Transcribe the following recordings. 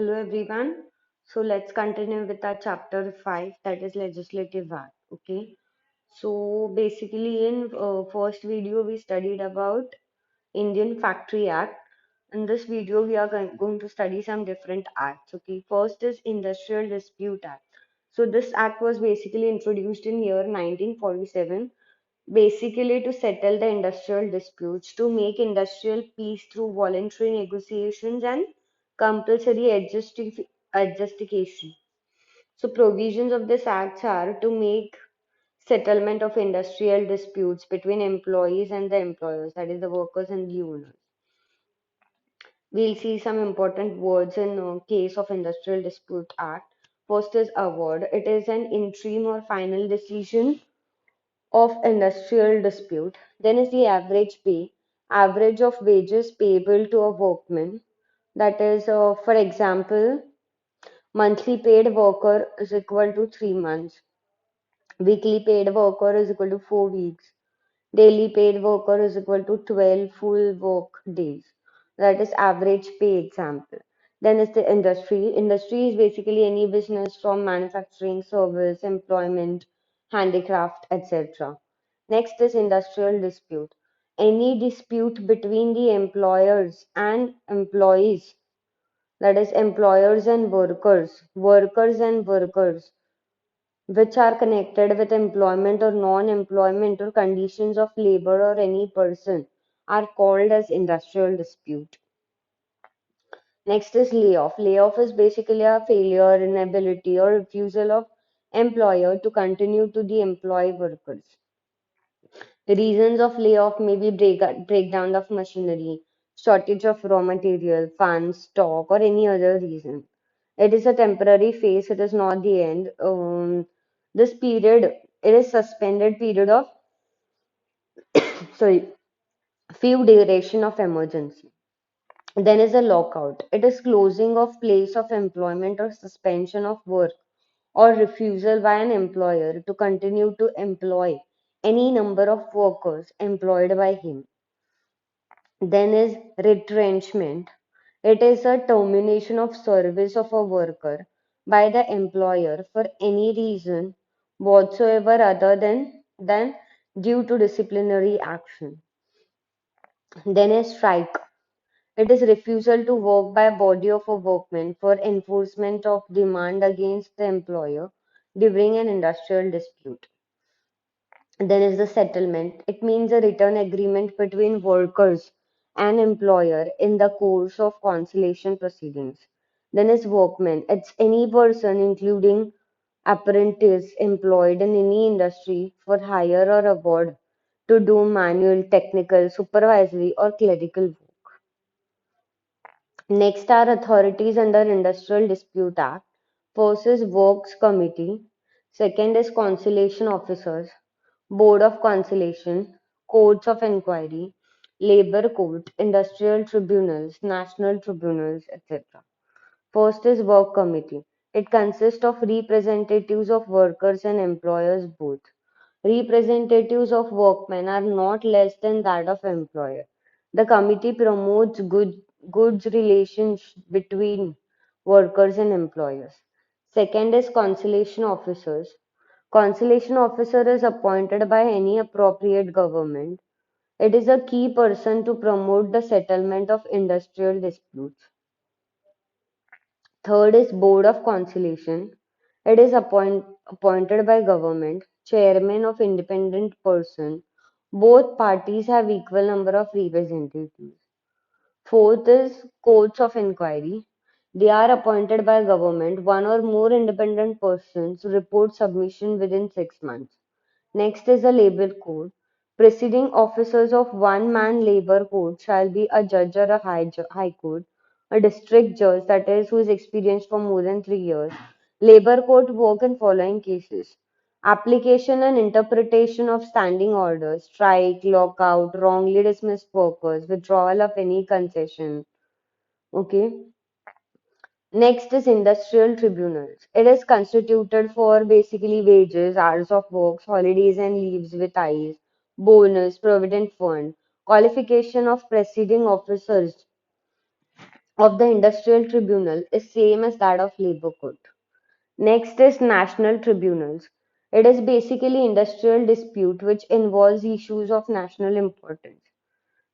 Hello everyone. So let's continue with our chapter 5, that is Legislative Act. Okay. So basically in first video we studied about Indian Factory Act. In this video we are going to study some different acts. Okay. First is Industrial Dispute Act. So this act was basically introduced in year 1947, basically to settle the industrial disputes, to make industrial peace through voluntary negotiations and compulsory adjudication. So provisions of this act are to make settlement of industrial disputes between employees and the employers, that is the workers and the owners. We'll see some important words in case of Industrial Dispute Act. First is award. It is an interim or final decision of industrial dispute. Then is the average pay, average of wages payable to a workman. That is, for example, monthly paid worker is equal to 3 months, weekly paid worker is equal to 4 weeks, daily paid worker is equal to 12 full work days. That is average pay example. Then is the industry. Industry is basically any business from manufacturing, service, employment, handicraft, etc. Next is industrial dispute. Any dispute between the employers and employees, that is workers and workers, which are connected with employment or non-employment or conditions of labor or any person, are called as industrial dispute. Next is layoff. Layoff is basically a failure, inability, or refusal of employer to continue to the employ workers. The reasons of layoff may be breakdown of machinery, shortage of raw material, funds, stock, or any other reason. It is a temporary phase, it is not the end. This period, it is suspended period of, sorry, few duration of emergency. Then is a lockout. It is closing of place of employment or suspension of work or refusal by an employer to continue to employ any number of workers employed by him. Then is retrenchment. It is a termination of service of a worker by the employer for any reason whatsoever other than due to disciplinary action. Then is strike. It is refusal to work by a body of a workmen for enforcement of demand against the employer during an industrial dispute. Then is the settlement. It means a written agreement between workers and employer in the course of conciliation proceedings. Then is workman. It's any person, including apprentice, employed in any industry for hire or abroad to do manual, technical, supervisory, or clerical work. Next are authorities under Industrial Dispute Act. First is Works Committee. Second is Conciliation Officers, Board of Conciliation, Courts of Inquiry, Labor Court, Industrial Tribunals, National Tribunals, etc. First is Work Committee. It consists of representatives of workers and employers both. Representatives of workmen are not less than that of employer. The committee promotes goods relations between workers and employers. Second is conciliation officers. Conciliation officer is appointed by any appropriate government. It is a key person to promote the settlement of industrial disputes. Third is Board of Conciliation. It is appointed by government, chairman of independent person. Both parties have equal number of representatives. Fourth is Courts of Inquiry. They are appointed by government. One or more independent persons report submission within 6 months. Next is the Labor Court. Presiding officers of one-man labor court shall be a judge or a high court, a district judge, that is, who is experienced for more than 3 years. Labor court work in following cases: application and interpretation of standing orders, strike, lockout, wrongly dismissed workers, withdrawal of any concession. Okay. Next is industrial tribunals. It is constituted for basically wages, hours of work, holidays and leaves with eyes, bonus, provident fund, qualification of presiding officers of the Industrial Tribunal is same as that of Labor Court. Next is national tribunals. It is basically industrial dispute which involves issues of national importance.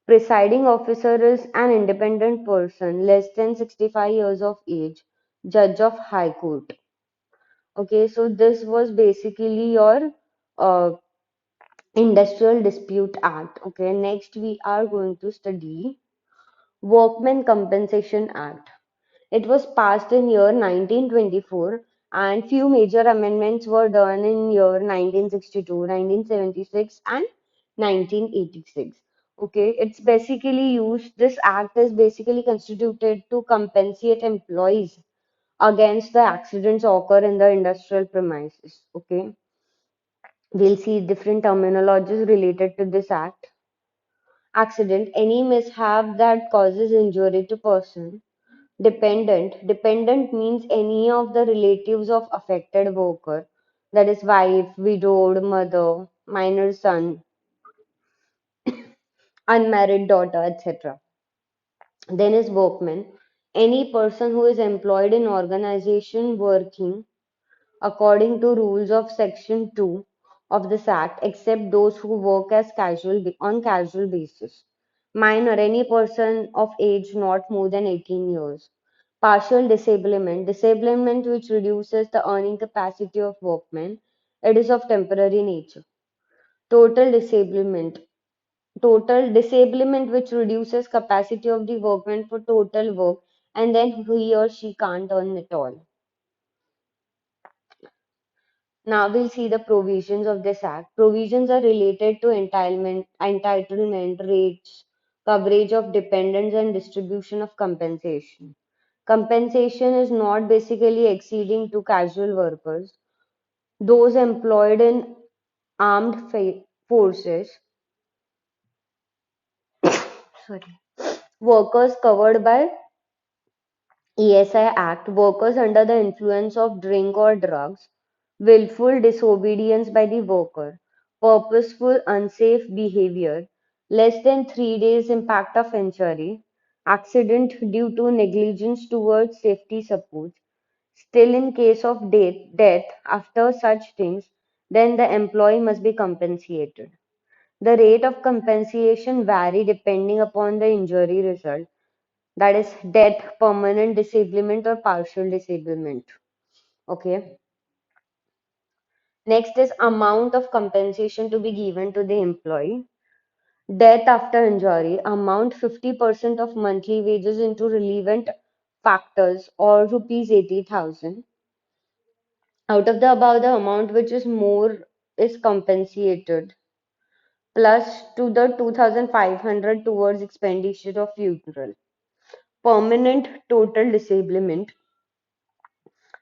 Presiding officer is an independent person less than 65 years of age, judge of high court. Okay, so this was basically your uh, Industrial Dispute Act. Okay, next we are going to study Workmen Compensation Act. It was passed in year 1924 and few major amendments were done in year 1962, 1976 and 1986. Okay, it's basically used, this act is basically constituted to compensate employees against the accidents occur in the industrial premises. Okay, we'll see different terminologies related to this act. Accident, any mishap that causes injury to person. Dependent. Dependent means any of the relatives of affected worker, that is wife, widowed mother, minor son, unmarried daughter, etc. Then is workman. Any person who is employed in organization working according to rules of Section 2 of this Act, except those who work as on casual basis. Minor, any person of age not more than 18 years. Partial disablement, disablement which reduces the earning capacity of workmen. It is of temporary nature. Total disablement, total disablement which reduces capacity of the workman for total work and then he or she can't earn at all. Now we'll see the provisions of this act. Provisions are related to entitlement rates, coverage of dependents, and distribution of compensation. Compensation is not basically exceeding to casual workers, those employed in armed forces, sorry, workers covered by ESI Act, workers under the influence of drink or drugs, willful disobedience by the worker, purposeful unsafe behavior, less than 3 days impact of injury, accident due to negligence towards safety support, still in case of death after such things, then the employee must be compensated. The rate of compensation vary depending upon the injury result, that is death, permanent disablement or partial disablement. Okay. Next is amount of compensation to be given to the employee. Death after injury, amount 50% of monthly wages into relevant factors or rupees 80,000. Out of the above, the amount which is more is compensated plus to the 2,500 towards expenditure of funeral. Permanent total disablement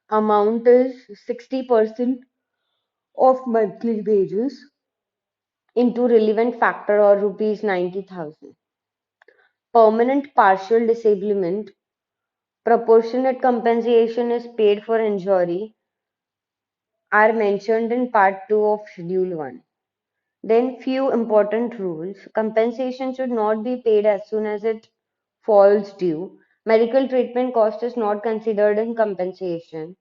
amount is 60% of monthly wages into relevant factor or rupees 90,000. Permanent partial disablement, proportionate compensation is paid for injury are mentioned in part 2 of schedule 1. Then few important rules. Compensation should not be paid as soon as it falls due. Medical treatment cost is not considered in compensation.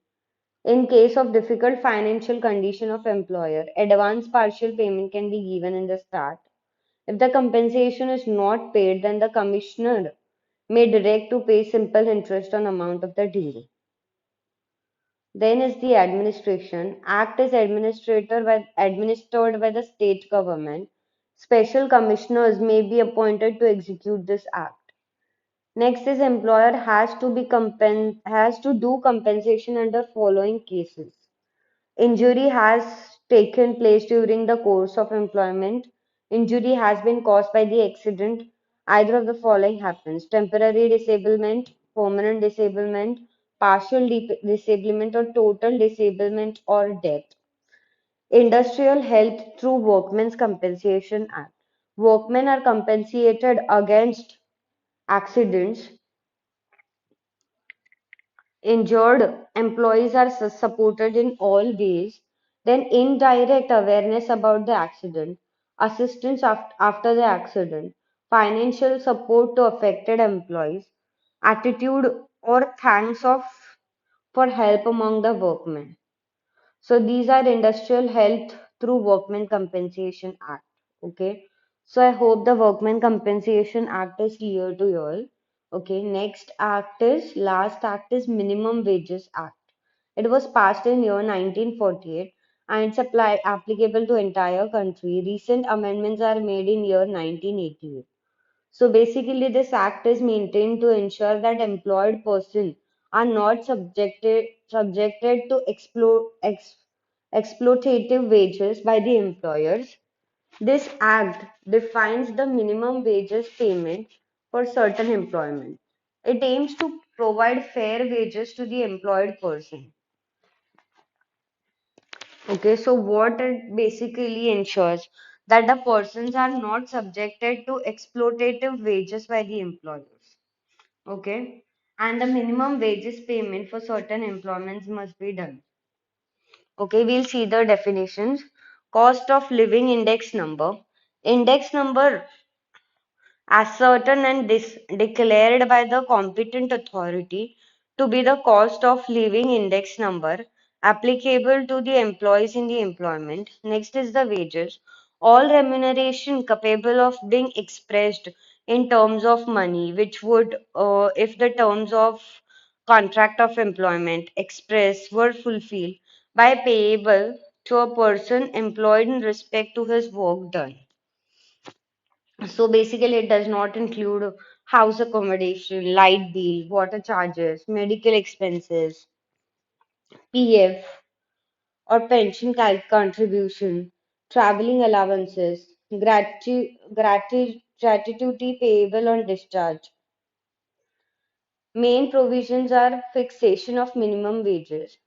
In case of difficult financial condition of employer, advance partial payment can be given in the start. If the compensation is not paid, then the commissioner may direct to pay simple interest on amount of the deal. Then is the administration. Act is administered by the state government. Special commissioners may be appointed to execute this act. Next is employer has to do compensation under following cases. Injury has taken place during the course of employment. Injury has been caused by the accident. Either of the following happens: temporary disablement, permanent disablement, partial disablement, or total disablement or death. Industrial health through Workmen's Compensation Act. Workmen are compensated against accidents. Injured employees are supported in all ways. Then indirect awareness about the accident, assistance after the accident, financial support to affected employees, attitude or thanks of for help among the workmen. So these are industrial health through Workmen Compensation Act. Okay. So I hope the Workmen Compensation Act is clear to you all. Okay. Next act is last act is Minimum Wages Act. It was passed in year 1948 and it's applicable to entire country. Recent amendments are made in year 1988. So basically, this act is maintained to ensure that employed persons are not subjected to exploitative wages by the employers. This act defines the minimum wages payment for certain employment. It aims to provide fair wages to the employed person. Okay, so what it basically ensures that the persons are not subjected to exploitative wages by the employers. Okay, and the minimum wages payment for certain employments must be done. Okay, we'll see the definitions. Cost of living index number. Index number ascertained and declared by the competent authority to be the cost of living index number applicable to the employees in the employment. Next is the wages. All remuneration capable of being expressed in terms of money, which would, if the terms of contract of employment express were fulfilled, by payable to a person employed in respect to his work done. So basically, it does not include house accommodation, light bill, water charges, medical expenses, PF or pension contribution, traveling allowances, gratuity payable on discharge. Main provisions are fixation of minimum wages.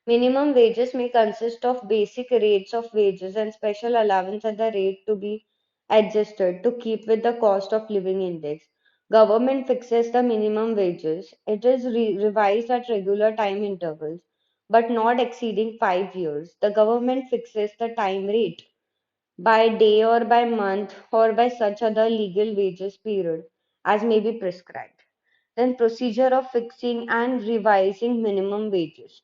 Minimum wages may consist of basic rates of wages and special allowance at the rate to be adjusted to keep with the cost of living index. Government fixes the minimum wages. It is revised at regular time intervals, but not exceeding 5 years. The government fixes the time rate by day or by month or by such other legal wages period as may be prescribed. Then procedure of fixing and revising minimum wages.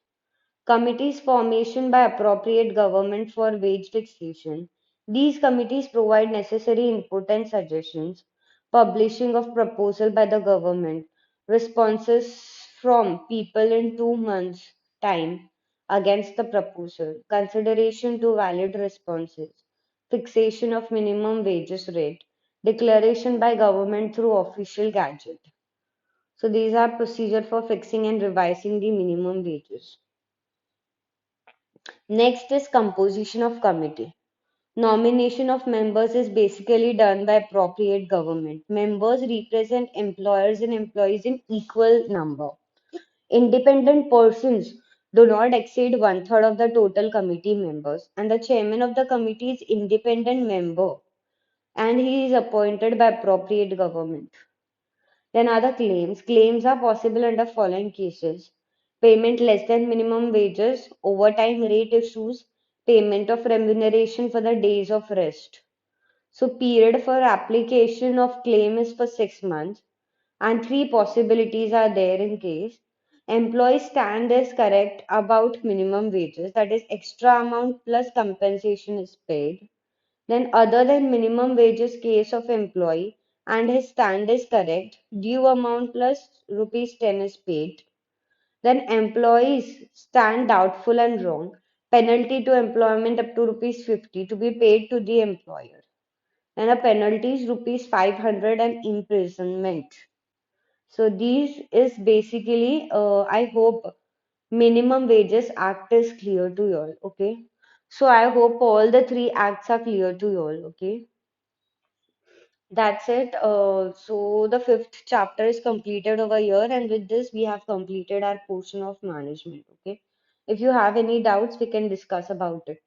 Committees formation by appropriate government for wage fixation. These committees provide necessary input and suggestions. Publishing of proposal by the government. Responses from people in 2 months' time against the proposal. Consideration to valid responses. Fixation of minimum wages rate. Declaration by government through official gadget. So these are procedure for fixing and revising the minimum wages. Next is composition of committee. Nomination of members is basically done by appropriate government. Members represent employers and employees in equal number. Independent persons do not exceed one third of the total committee members, and the chairman of the committee is independent member, and he is appointed by appropriate government. Then other claims. Claims are possible under following cases. Payment less than minimum wages, overtime rate issues, payment of remuneration for the days of rest. So period for application of claim is for 6 months and three possibilities are there in case. Employee stand is correct about minimum wages, that is extra amount plus compensation is paid. Then other than minimum wages case of employee and his stand is correct, due amount plus rupees 10 is paid. Then employees stand doubtful and wrong, penalty to employment up to rupees 50 to be paid to the employer. And a penalty is rupees 500 and imprisonment. So these is basically, I hope minimum wages act is clear to you all. Okay. So I hope all the three acts are clear to you all. Okay. That's it. So the fifth chapter is completed over here, and with this, we have completed our portion of management. Okay. If you have any doubts, we can discuss about it.